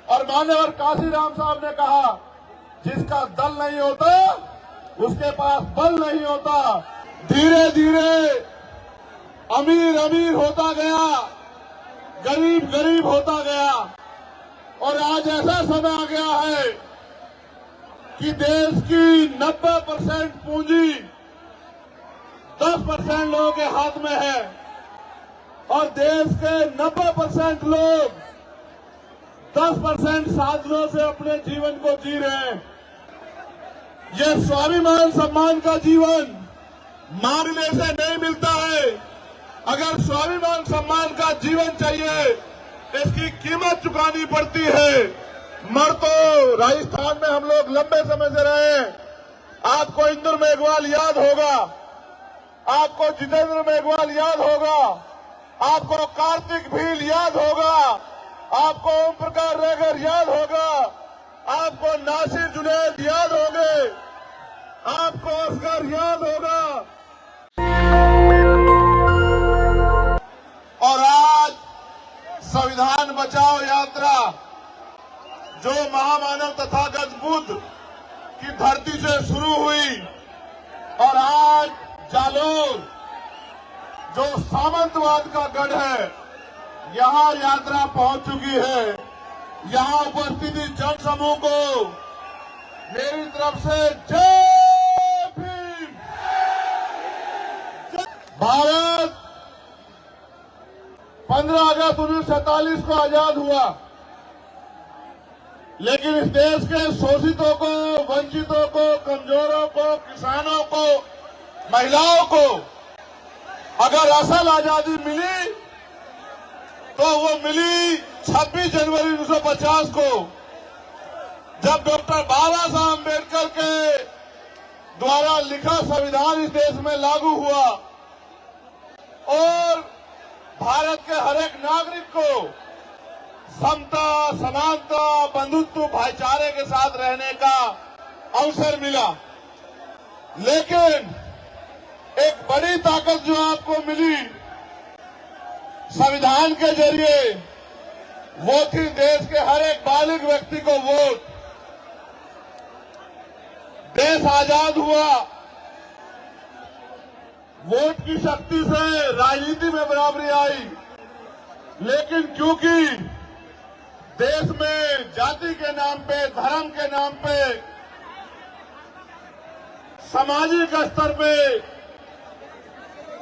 और मान्यवर काशीराम साहब ने कहा, जिसका दल नहीं होता उसके पास बल नहीं होता। धीरे धीरे अमीर अमीर होता गया, गरीब गरीब होता गया, और आज ऐसा समय आ गया है कि देश की 90% पूंजी 10% लोगों के हाथ में है, और देश के 90% लोग 10% साधनों से अपने जीवन को जी रहे हैं। यह स्वाभिमान सम्मान का जीवन मांगने से नहीं मिलता है। अगर स्वाभिमान सम्मान का जीवन चाहिए, इसकी कीमत चुकानी पड़ती है। मर तो राजस्थान में हम लोग लंबे समय से रहे हैं। आपको इंदुर मेघवाल याद होगा, आपको जितेंद्र मेघवाल याद होगा, आपको कार्तिक भील याद होगा, आपको ओम प्रकाश रेगर याद होगा, आपको नासिर जुनैद याद होंगे, आपको असगर याद होगा। और आज संविधान बचाओ यात्रा जो महामानव तथागत बुद्ध की धरती से शुरू हुई, और आज जालोर जो सामंतवाद का गढ़ है, यहां यात्रा पहुंच चुकी है। यहां उपस्थित जन समूह को मेरी तरफ से जय भीम। भारत 15 अगस्त 1947 को आजाद हुआ, लेकिन इस देश के शोषितों को, वंचितों को, कमजोरों को, किसानों को, महिलाओं को अगर असल आजादी मिली तो वो मिली 26 जनवरी 1950 को, जब डॉक्टर बाबा साहब अम्बेडकर के द्वारा लिखा संविधान इस देश में लागू हुआ और भारत के हर एक नागरिक को समता, समानता, बंधुत्व, भाईचारे के साथ रहने का अवसर मिला। लेकिन एक बड़ी ताकत जो आपको मिली संविधान के जरिए, वो थी देश के हर एक बालिग व्यक्ति को वोट। देश आजाद हुआ, वोट की शक्ति से राजनीति में बराबरी आई, लेकिन क्योंकि देश में जाति के नाम पे, धर्म के नाम पे, सामाजिक स्तर पे,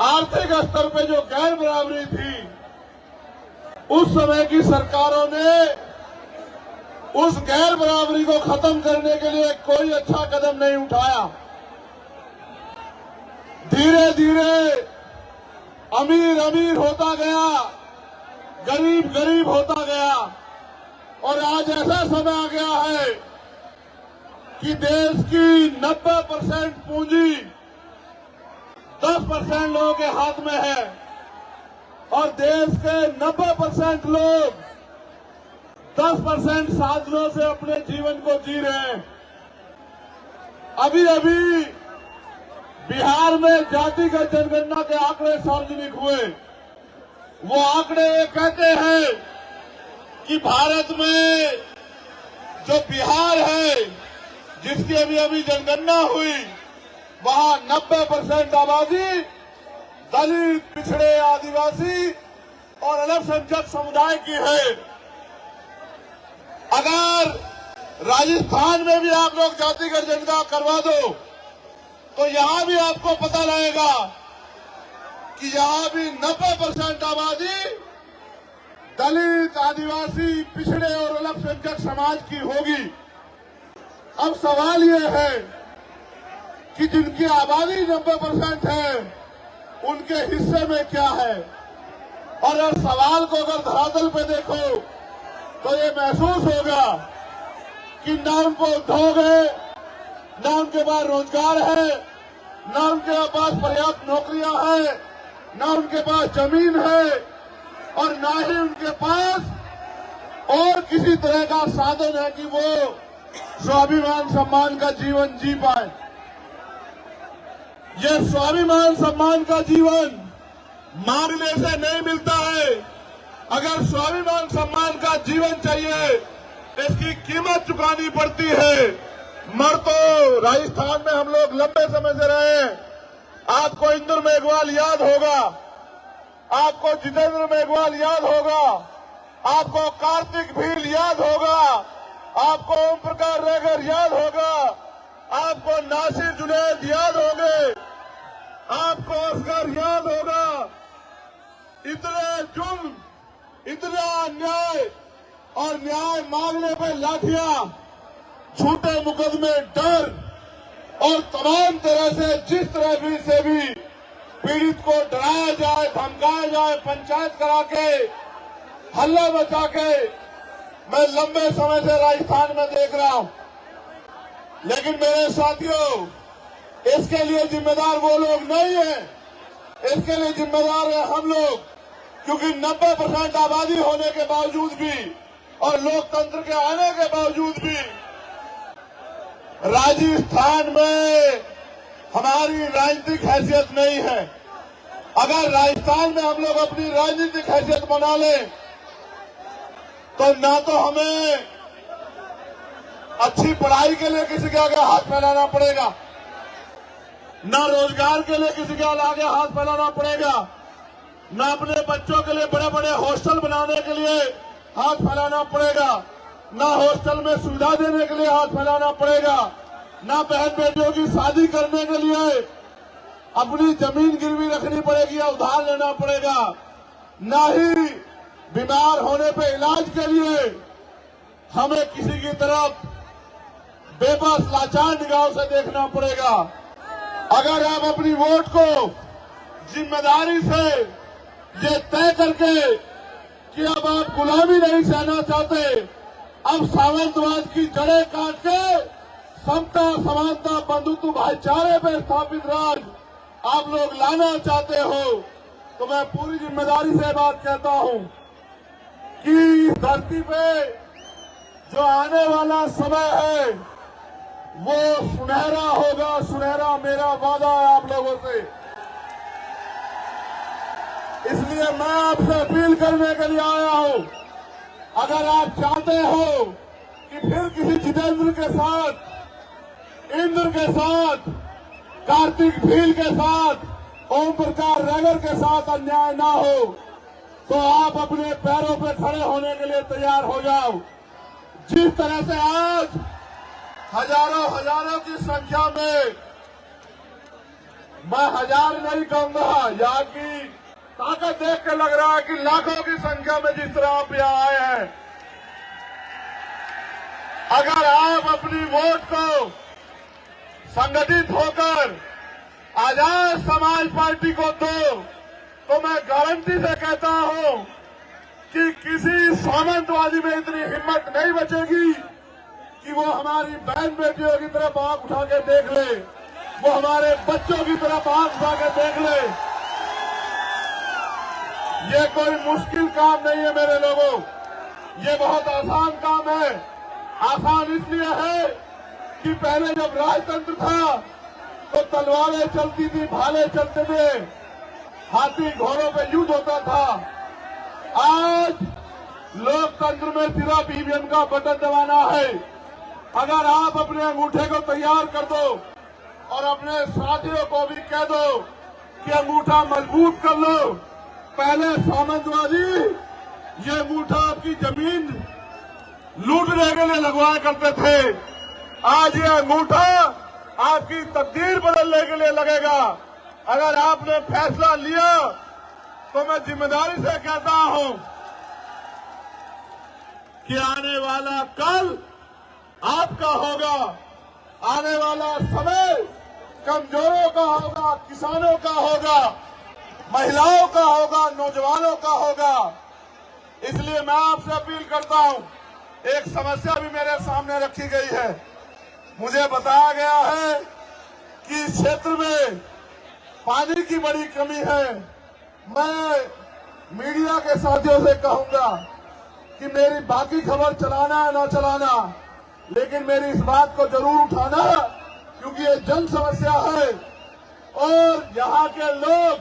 आर्थिक स्तर पे जो गैर बराबरी थी, उस समय की सरकारों ने उस गैर बराबरी को खत्म करने के लिए कोई अच्छा कदम नहीं उठाया। धीरे धीरे अमीर अमीर होता गया, गरीब गरीब होता गया, और आज ऐसा समय आ गया है कि देश की 90% पूंजी 10% लोगों के हाथ में है, और देश के 90% लोग 10% साधनों से अपने जीवन को जी रहे हैं। अभी अभी बिहार में जातिगत जनगणना के आंकड़े सार्वजनिक हुए। वो आंकड़े ये कहते हैं कि भारत में जो बिहार है, जिसकी अभी अभी जनगणना हुई, वहां 90% आबादी दलित, पिछड़े, आदिवासी और अल्पसंख्यक समुदाय की है। अगर राजस्थान में भी आप लोग जातिगत जनगणना करवा दो, तो यहां भी आपको पता लगेगा कि यहां भी 90% आबादी दलित, आदिवासी, पिछड़े और अल्पसंख्यक समाज की होगी। अब सवाल ये है कि जिनकी आबादी 90% है, उनके हिस्से में क्या है। और अगर सवाल को अगर धरातल पे देखो तो ये महसूस होगा कि न उनको उद्योग है, न उनके पास रोजगार है, न उनके पास पर्याप्त नौकरियां हैं, न उनके पास जमीन है, और न ही उनके पास और किसी तरह का साधन है कि वो स्वाभिमान सम्मान का जीवन जी पाए। यह स्वाभिमान सम्मान का जीवन मांगने से नहीं मिलता है। अगर स्वाभिमान सम्मान का जीवन चाहिए, इसकी कीमत चुकानी पड़ती है। मर तो राजस्थान में हम लोग लंबे समय से रहे हैं। आपको इंदुर मेघवाल याद होगा, आपको जितेंद्र मेघवाल याद होगा, आपको कार्तिक भील याद होगा, आपको ओम प्रकाश रेगर याद होगा, आपको नासिर जुनैद याद होंगे, आपको असगर याद होगा। इतने जुर्म, इतना अन्याय और न्याय मांगने पे लाठियां, झूठे मुकदमे, डर और तमाम तरह से जिस तरह भी से भी पीड़ित को डराया जाए, धमकाया जाए, पंचायत करा के, हल्ला बचा के, मैं लंबे समय से राजस्थान में देख रहा हूं। लेकिन मेरे साथियों, इसके लिए जिम्मेदार वो लोग नहीं है, इसके लिए जिम्मेदार है हम लोग, क्योंकि 90% आबादी होने के बावजूद भी और लोकतंत्र के आने के बावजूद भी राजस्थान में हमारी राजनीतिक हैसियत नहीं है। अगर राजस्थान में हम लोग अपनी राजनीतिक हैसियत बना लें तो ना तो हमें अच्छी पढ़ाई के लिए किसी के आगे हाथ फैलाना पड़ेगा, ना रोजगार के लिए किसी के आगे हाथ फैलाना पड़ेगा, ना अपने बच्चों के लिए बड़े बड़े हॉस्टल बनाने के लिए हाथ फैलाना पड़ेगा, ना हॉस्टल में सुविधा देने के लिए हाथ फैलाना पड़ेगा, ना बहन बेटियों की शादी करने के लिए अपनी जमीन गिरवी रखनी पड़ेगी या उधार लेना पड़ेगा, ना ही बीमार होने पे इलाज के लिए हमें किसी की तरफ बेबस लाचार निगाहों से देखना पड़ेगा। अगर आप अपनी वोट को जिम्मेदारी से ये तय करके कि अब आप गुलामी नहीं सहना चाहते, अब सामंतवाद की जड़ें काट के समता, समानता, बंधुत्व, भाईचारे पर स्थापित राज आप लोग लाना चाहते हो, तो मैं पूरी जिम्मेदारी से बात कहता हूं कि इस धरती पे जो आने वाला समय है वो सुनहरा होगा, सुनहरा मेरा वादा है आप लोगों से। इसलिए मैं आपसे अपील करने के लिए आया हूं, अगर आप चाहते हो कि फिर किसी जितेंद्र के साथ, इंद्र के साथ, कार्तिक भील के साथ, ओम प्रकाश रेगर के साथ अन्याय ना हो, तो आप अपने पैरों पे खड़े होने के लिए तैयार हो जाओ। जिस तरह से आज हजारों की संख्या में, मैं हजार नहीं कहूंगा, यहाँ की ताकत देख के लग रहा है कि लाखों की संख्या में जिस तरह आप यहाँ आए हैं, अगर आप अपनी वोट को संगठित होकर आजाद समाज पार्टी को दो, तो मैं गारंटी से कहता हूं कि किसी सामंतवादी में इतनी हिम्मत नहीं बचेगी कि वो हमारी बहन बेटियों की तरफ आंख उठा के देख ले, वो हमारे बच्चों की तरफ आंख उठा के देख ले। ये कोई मुश्किल काम नहीं है मेरे लोगों, ये बहुत आसान काम है। आसान इसलिए है कि पहले जब राजतंत्र था तो तलवारें चलती थी, भाले चलते थे, हाथी घोड़ों पे युद्ध होता था। आज लोकतंत्र में सिर्फ ईवीएम का बटन दबाना है। अगर आप अपने अंगूठे को तैयार कर दो और अपने साथियों को भी कह दो कि अंगूठा मजबूत कर लो। पहले सामंतवादी ये अंगूठा आपकी जमीन लूटने के लिए लगवाया करते थे, आज ये अंगूठा आपकी तकदीर बदलने के लिए लगेगा। अगर आपने फैसला लिया तो मैं जिम्मेदारी से कहता हूं कि आने वाला कल आपका होगा, आने वाला समय कमजोरों का होगा, किसानों का होगा, महिलाओं का होगा, नौजवानों का होगा। इसलिए मैं आपसे अपील करता हूं, एक समस्या भी मेरे सामने रखी गई है। मुझे बताया गया है कि इस क्षेत्र में पानी की बड़ी कमी है। मैं मीडिया के साथियों से कहूंगा कि मेरी बाकी खबर चलाना है ना चलाना, लेकिन मेरी इस बात को जरूर उठाना, क्योंकि ये जन समस्या है और यहाँ के लोग,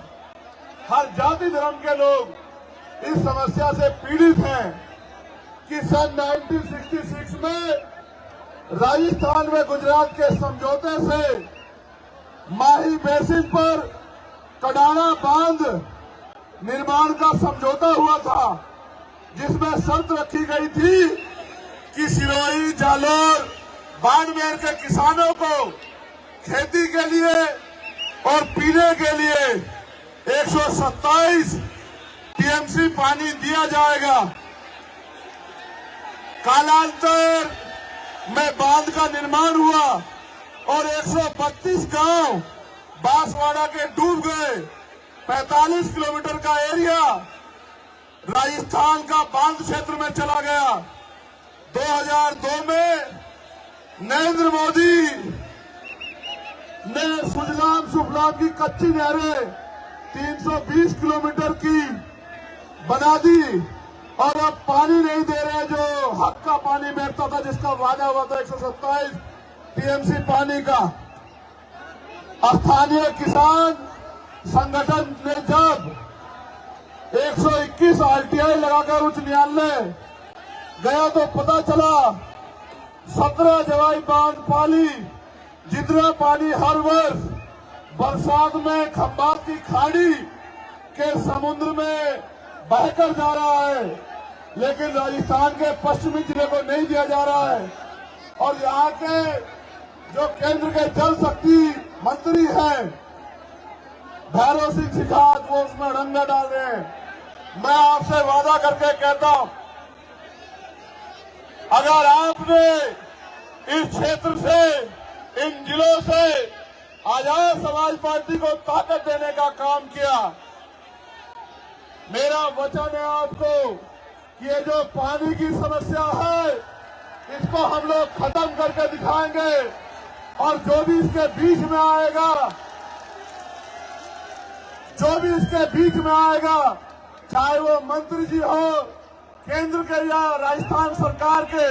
हर जाति धर्म के लोग इस समस्या से पीड़ित हैं। कि सन 1966 में राजस्थान में गुजरात के समझौते से माही बेसिन पर कडाना बांध निर्माण का समझौता हुआ था, जिसमें शर्त रखी गई थी कि सिरोही, जालोर, बाड़मेर के किसानों को खेती के लिए और पीने के लिए 127 टीएमसी पानी दिया जाएगा। कालांतर में बांध का निर्माण हुआ और 132 गांव बांसवाड़ा के डूब गए। 45 किलोमीटर का एरिया राजस्थान का बांध क्षेत्र में चला गया। 2002 में नरेंद्र मोदी ने सुजलाम सुफलाम की कच्ची नहरें 320 किलोमीटर की बना दी और अब पानी नहीं दे रहे, जो हक का पानी मिलता था, जिसका वादा हुआ था 127 टीएमसी पानी का। स्थानीय किसान संगठन ने जब 121 आरटीआई लगाकर उच्च न्यायालय गया तो पता चला 17 जवाई बांध पाली, जितना पानी हर वर्ष बरसात में खंभात की खाड़ी के समुद्र में बहकर जा रहा है, लेकिन राजस्थान के पश्चिमी जिले को नहीं दिया जा रहा है। और यहाँ के जो केंद्र के जल शक्ति मंत्री हैं भैरव सिंह शिखावत, वो उसमें रंगा डाल रहे हैं। मैं आपसे वादा करके कहता हूं, अगर आपने इस क्षेत्र से, इन जिलों से आजाद समाज पार्टी को ताकत देने का काम किया, मेरा वचन है आपको कि ये जो पानी की समस्या है इसको हम लोग खत्म करके दिखाएंगे। और जो भी इसके बीच में आएगा, चाहे वो मंत्री जी हो केंद्र के या राजस्थान सरकार के,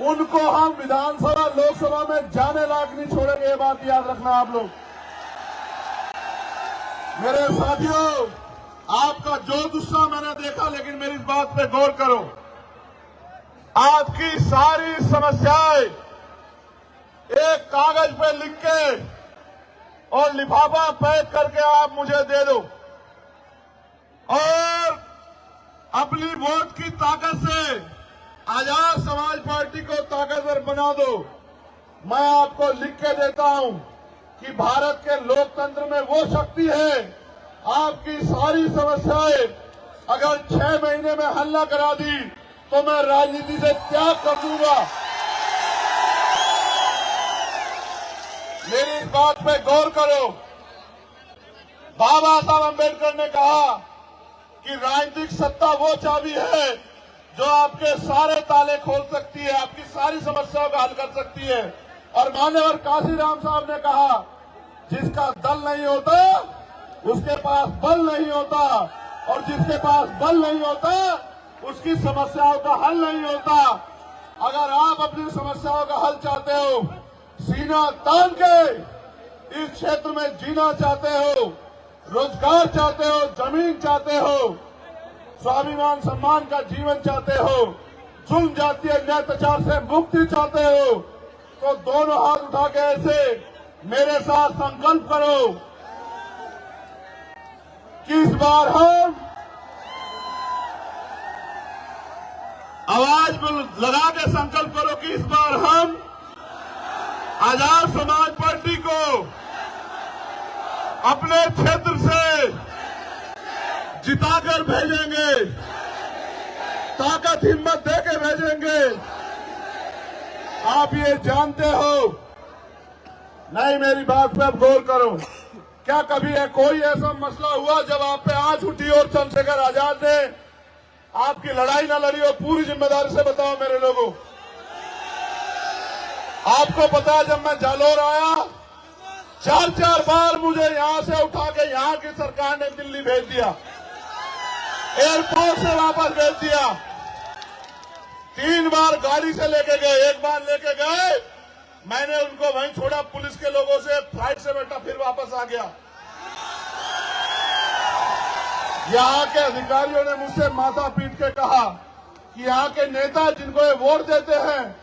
उनको हम विधानसभा लोकसभा में जाने लायक नहीं छोड़ेंगे। ये बात याद रखना आप लोग। मेरे साथियों, आपका जो गुस्सा मैंने देखा, लेकिन मेरी इस बात पे गौर करो। आपकी सारी समस्याएं एक कागज पे लिख के और लिफाफा पैक करके आप मुझे दे दो और अपनी वोट की ताकत से आजाद समाज पार्टी को ताकतवर बना दो। मैं आपको लिख के देता हूं कि भारत के लोकतंत्र में वो शक्ति है, आपकी सारी समस्याएं अगर 6 महीने में हल न करा दी तो मैं राजनीति से त्याग कर दूंगा। मेरी इस बात पे गौर करो। बाबा साहब अम्बेडकर ने कहा कि राजनीतिक सत्ता वो चाबी है जो आपके सारे ताले खोल सकती है, आपकी सारी समस्याओं का हल कर सकती है। और मान्यवर काशीराम साहब ने कहा, जिसका दल नहीं होता उसके पास बल नहीं होता, और जिसके पास बल नहीं होता उसकी समस्याओं का हल नहीं होता। अगर आप अपनी समस्याओं का हल चाहते हो, सीना तान के इस क्षेत्र में जीना चाहते हो, रोजगार चाहते हो, जमीन चाहते हो, स्वाभिमान सम्मान का जीवन चाहते हो, जुल्म जातीय अत्याचार से मुक्ति चाहते हो, तो दोनों हाथ उठा के ऐसे मेरे साथ संकल्प करो कि इस बार हम आवाज लगा के संकल्प करो कि इस बार हम आजाद समाज पार्टी को अपने क्षेत्र से जिताकर भेजेंगे, ताकत हिम्मत देके भेजेंगे। आप ये जानते हो, नहीं मेरी बात पे अब गौर करो। क्या कभी है कोई ऐसा मसला हुआ जब आप पे आंच उठी और चंद्रशेखर आजाद ने आपकी लड़ाई ना लड़ी हो? पूरी जिम्मेदारी से बताओ मेरे लोगों। आपको पता है जब मैं जालोर आया, 4 बार मुझे यहां से उठा के यहां की सरकार ने दिल्ली भेज दिया, एयरपोर्ट से वापस भेज दिया। 3 बार गाड़ी से लेके गए, 1 बार लेके गए, मैंने उनको वहीं छोड़ा, पुलिस के लोगों से फ्लाइट से बैठा, फिर वापस आ गया। यहां के अधिकारियों ने मुझसे माथा पीट के कहा कि यहाँ के नेता जिनको ये वोट देते हैं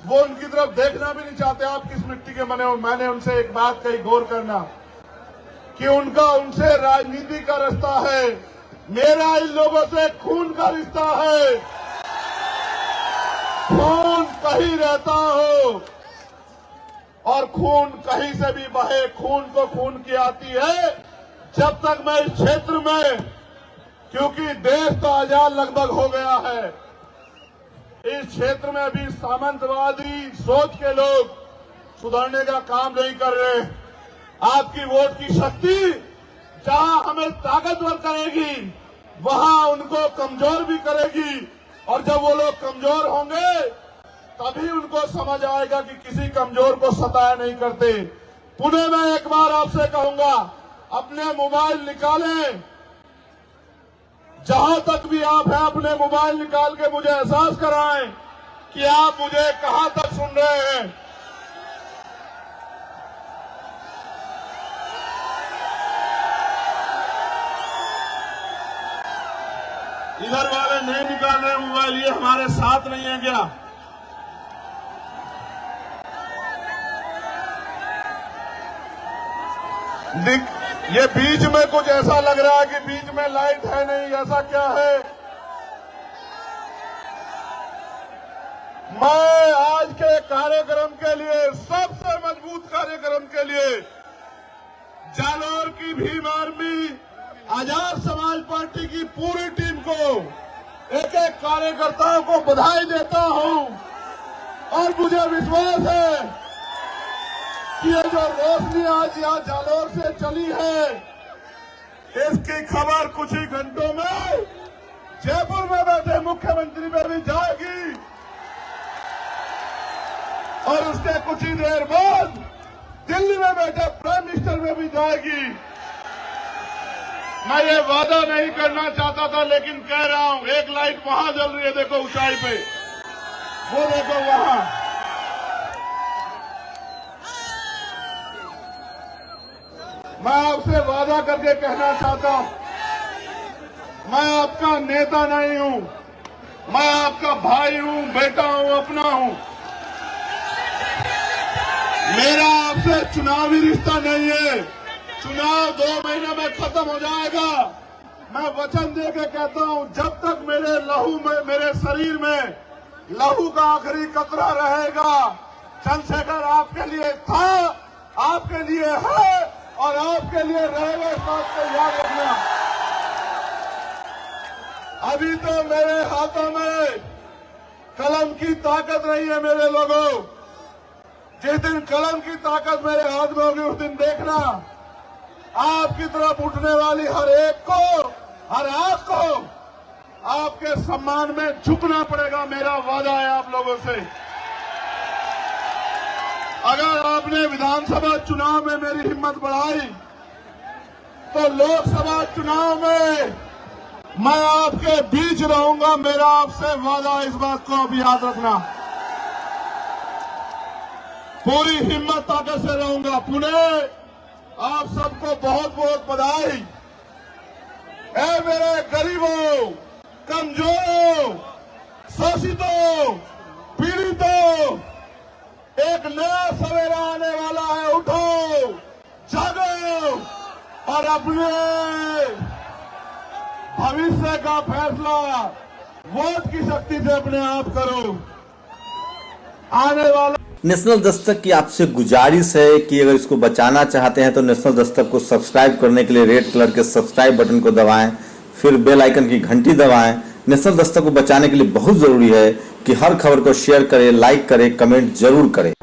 वो उनकी तरफ देखना भी नहीं चाहते। आप किस मिट्टी के बने हो। मैंने उनसे एक बात कही, गौर करना, कि उनका उनसे राजनीति का रिश्ता है, मेरा इन लोगों से खून का रिश्ता है। खून कहीं रहता हो और खून कहीं से भी बहे, खून को खून की आती है। जब तक मैं इस क्षेत्र में, क्योंकि देश तो आजाद लगभग हो गया है, इस क्षेत्र में भी सामंतवादी सोच के लोग सुधरने का काम नहीं कर रहे। आपकी वोट की शक्ति जहां हमें ताकतवर करेगी वहां उनको कमजोर भी करेगी, और जब वो लोग कमजोर होंगे तभी उनको समझ आएगा कि किसी कमजोर को सताया नहीं करते। पुणे में एक बार आपसे कहूंगा, अपने मोबाइल निकालें, जहां तक भी आप हैं अपने मोबाइल निकाल के मुझे एहसास कराएं कि आप मुझे कहां तक सुन रहे हैं। इधर वाले नहीं निकाल रहे मोबाइल, ये हमारे साथ नहीं है क्या? ये बीच में कुछ ऐसा लग रहा है कि बीच में लाइट है नहीं, ऐसा क्या है? मैं आज के कार्यक्रम के लिए, सबसे मजबूत कार्यक्रम के लिए, जालौर की भीम आर्मी, आजाद समाज पार्टी की पूरी टीम को, एक एक कार्यकर्ताओं को बधाई देता हूं। और मुझे विश्वास है कि ये जो रोशनी आज यहाँ जालौर से चली है, इसकी खबर कुछ ही घंटों में जयपुर में बैठे मुख्यमंत्री में भी जाएगी और उसके कुछ ही देर बाद दिल्ली में बैठे प्राइम मिनिस्टर में भी जाएगी। मैं ये वादा नहीं करना चाहता था, लेकिन कह रहा हूं, एक लाइट वहां जल रही है, देखो ऊंचाई पे, वो देखो वहां। मैं आपसे वादा करके कहना चाहता हूं, मैं आपका नेता नहीं हूं, मैं आपका भाई हूं, बेटा हूं, अपना हूं। मेरा आपसे चुनावी रिश्ता नहीं है। चुनाव 2 महीने में खत्म हो जाएगा। मैं वचन दे के कहता हूं, जब तक मेरे लहू में, मेरे शरीर में लहू का आखिरी कतरा रहेगा, चंद्रशेखर आपके लिए था, आपके लिए है और आपके लिए रहेगा। इस बात को याद रखना। अभी तो मेरे हाथों में कलम की ताकत नहीं है मेरे लोगों। जिस दिन कलम की ताकत मेरे हाथ में होगी, उस दिन देखना आपकी तरफ उठने वाली हर एक को, हर आंख को आपके सम्मान में झुकना पड़ेगा। मेरा वादा है आप लोगों से। अगर आपने विधानसभा चुनाव में मेरी हिम्मत बढ़ाई, तो लोकसभा चुनाव में मैं आपके बीच रहूंगा। मेरा आपसे वादा है, इस बात को अब याद रखना। पूरी हिम्मत ताकत से रहूंगा। पुणे, आप सबको बहुत बहुत बधाई। ऐ मेरे गरीबों, कमजोरों, शोषितों, पीड़ितों, एक नया सवेरा आने वाला है। उठो, जागो और अपने भविष्य का फैसला वोट की शक्ति से अपने आप करो। आने वाला नेशनल दस्तक की आपसे गुजारिश है कि अगर इसको बचाना चाहते हैं तो नेशनल दस्तक को सब्सक्राइब करने के लिए रेड कलर के सब्सक्राइब बटन को दबाएं, फिर बेल आइकन की घंटी दबाएं। नेशनल दस्तक को बचाने के लिए बहुत जरूरी है कि हर खबर को शेयर करें, लाइक करें, कमेंट जरूर करें।